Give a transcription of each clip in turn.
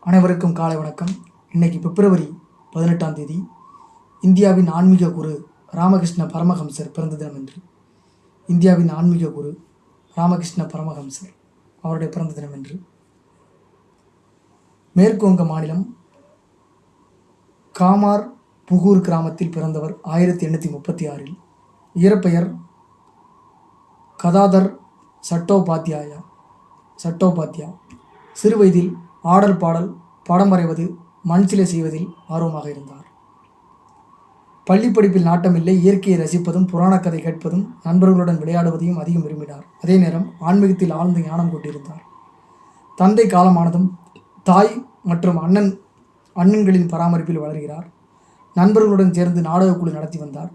அனைவருக்கும் காலை வணக்கம். இன்னைக்கு பிப்ரவரி 18ஆம் தேதி இந்தியாவின் ஆன்மீக குரு ராமகிருஷ்ண பரமஹம்சர் பிறந்த தினம் என்று. இந்தியாவின் ஆன்மீக குரு ராமகிருஷ்ண பரமஹம்சர் அவருடைய பிறந்த தினம் என்று. மேற்கு வங்க மாநிலம் காமார் புகூர் கிராமத்தில் பிறந்தவர் 1836. இயற்பெயர் கதாதர் சட்டோபாத்யா. சிறுவயதில் ஆடல் பாடல், படம் வரைவது, மண் சிலை செய்வதில் ஆர்வமாக இருந்தார். பள்ளி படிப்பில் நாட்டமில்லை. இயற்கையை ரசிப்பதும் புராணக்கதை கேட்பதும் நண்பர்களுடன் விளையாடுவதையும் அதிகம் விரும்பினார். அதே நேரம் ஆன்மீகத்தில் ஆழ்ந்த ஞானம் கொண்டிருந்தார். தந்தை காலமானதும் தாய் மற்றும் அண்ணன்களின் பராமரிப்பில் வளர்கிறார். நண்பர்களுடன் சேர்ந்து நாடகக்குழு நடத்தி வந்தார்.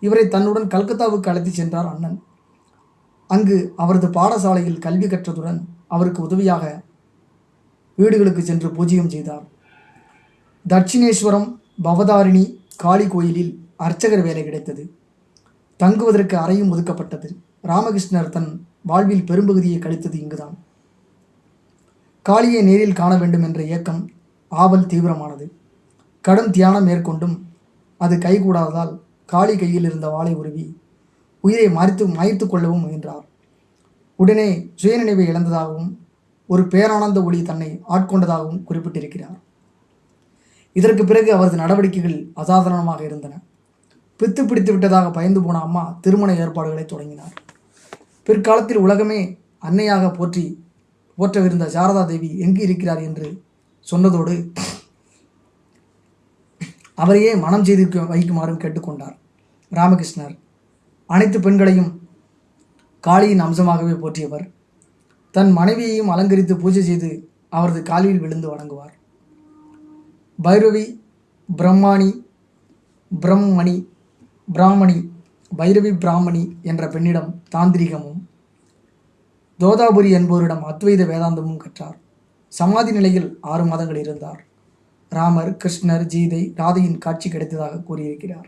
இவரை தன்னுடன் கல்கத்தாவுக்கு அழைத்து சென்றார் அண்ணன். அங்கு அவரது பாடசாலையில் கல்வி கற்றதுடன் அவருக்கு உதவியாக வீடுகளுக்கு சென்று பூஜ்யம் செய்தார். தட்சிணேஸ்வரம் பவதாரிணி காளி கோயிலில் அர்ச்சகர் வேலை கிடைத்தது. தங்குவதற்கு அறையும் ஒதுக்கப்பட்டது. ராமகிருஷ்ணர் தன் வாழ்வில் பெரும்பகுதியை கழித்தது இங்குதான். காளியை நேரில் காண வேண்டும் என்ற இயக்கம், ஆவல் தீவிரமானது. கடும் தியானம் மேற்கொண்டும் அது கைகூடாததால் காளி கையில் இருந்த வாளை உருவி உயிரை மாய்த்து கொள்ளவும் முயன்றார். உடனே சுயநினைவை இழந்ததாகவும் ஒரு பேரானந்த ஒளி தன்னை ஆட்கொண்டதாகவும் குறிப்பிட்டிருக்கிறார். இதற்கு பிறகு அவரது நடவடிக்கைகள் அசாதாரணமாக இருந்தன. பித்து பிடித்து விட்டதாக பயந்து போன அம்மா திருமண ஏற்பாடுகளை தொடங்கினார். பிற்காலத்தில் உலகமே அன்னையாக போற்றவிருந்த சாரதா தேவி எங்கு இருக்கிறார் என்று சொன்னதோடு அவரையே மனம் செய்து வைக்குமாறும் கேட்டுக்கொண்டார். ராமகிருஷ்ணர் அனைத்து பெண்களையும் காளியின் அம்சமாகவே போற்றியவர். தன் மனைவியையும் அலங்கரித்து பூஜை செய்து அவரது காலில் விழுந்து வணங்குவார். பைரவி பிராமணி என்ற பெண்ணிடம் தாந்திரிகமும், தோதாபுரி என்பவரிடம் அத்வைத வேதாந்தமும் கற்றார். சமாதி நிலையில் 6 மாதங்கள் இருந்தார். ராமர், கிருஷ்ணர், கீதை, ராதையின் காட்சி கிடைத்ததாக கூறியிருக்கிறார்.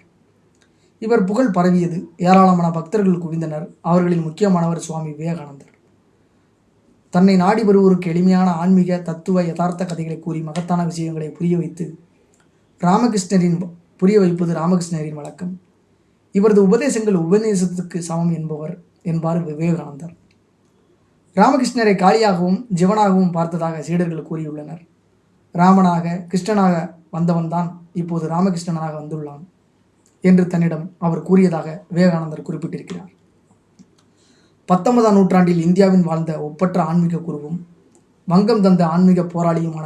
இவர் புகழ் பரவியது. ஏராளமான பக்தர்கள் குவிந்தனர். அவர்களில் முக்கியமானவர் சுவாமி விவேகானந்தர். தன்னை நாடி வருவோருக்கு எளிமையான ஆன்மீக தத்துவ யதார்த்த கதைகளை கூறி மகத்தான விஷயங்களை புரிய வைப்பது ராமகிருஷ்ணரின் வழக்கம். இவரது உபதேசங்கள் உபதேசத்துக்கு சமம் என்பார் விவேகானந்தர். ராமகிருஷ்ணரை காளியாகவும் ஜிவனாகவும் பார்த்ததாக சீடர்கள் கூறியுள்ளனர். ராமனாக கிருஷ்ணனாக வந்தவன்தான் இப்போது ராமகிருஷ்ணனாக வந்துள்ளான் என்று தன்னிடம் அவர் கூறியதாக விவேகானந்தர் குறிப்பிட்டிருக்கிறார். 19ஆம் நூற்றாண்டில் இந்தியாவில் வாழ்ந்த ஒப்பற்ற ஆன்மீக குருவும் வங்கம் தந்த ஆன்மீக போராளியுமான